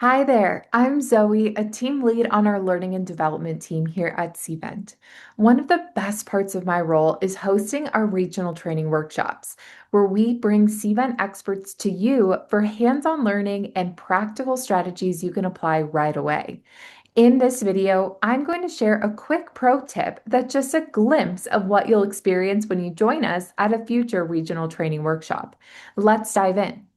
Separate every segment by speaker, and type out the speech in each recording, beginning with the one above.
Speaker 1: Hi there, I'm Zoe, a team lead on our learning and development team here at Cvent. One of the best parts of my role is hosting our regional training workshops, where we bring Cvent experts to you for hands-on learning and practical strategies you can apply right away. In this video, I'm going to share a quick pro tip that's just a glimpse of what you'll experience when you join us at a future regional training workshop. Let's dive in.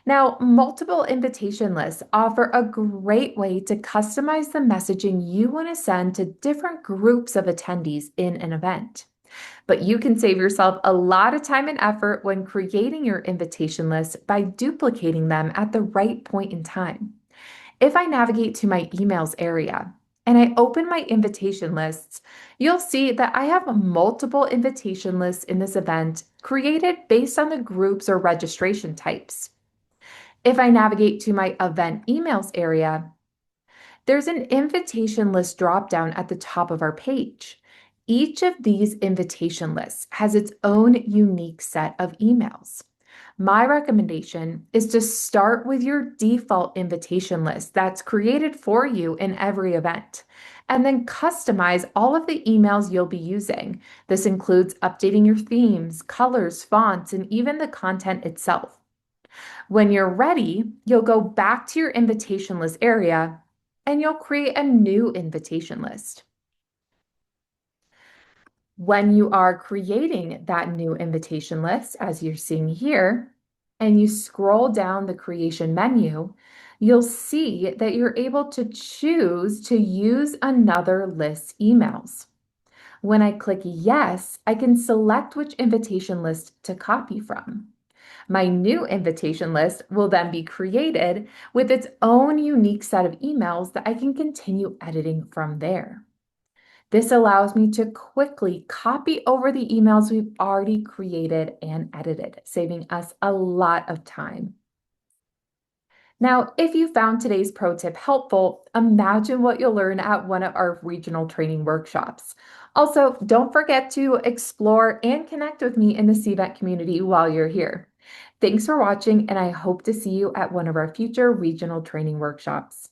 Speaker 1: Now, multiple invitation lists offer a great way to customize the messaging you want to send to different groups of attendees in an event. But you can save yourself a lot of time and effort when creating your invitation list by duplicating them at the right point in time. If I navigate to my emails area and I open my invitation lists, you'll see that I have multiple invitation lists in this event created based on the groups or registration types. If I navigate to my event emails area, there's an invitation list dropdown at the top of our page. Each of these invitation lists has its own unique set of emails. My recommendation is to start with your default invitation list that's created for you in every event, and then customize all of the emails you'll be using. This includes updating your themes, colors, fonts, and even the content itself. When you're ready, you'll go back to your invitation list area and you'll create a new invitation list. When you are creating that new invitation list, as you're seeing here, and you scroll down the creation menu, you'll see that you're able to choose to use another list's emails. When I click yes, I can select which invitation list to copy from. My new invitation list will then be created with its own unique set of emails that I can continue editing from there. This allows me to quickly copy over the emails we've already created and edited, saving us a lot of time. Now, if you found today's pro tip helpful, imagine what you'll learn at one of our regional training workshops. Also, don't forget to explore and connect with me in the Cvent community while you're here. Thanks for watching, and I hope to see you at one of our future regional training workshops.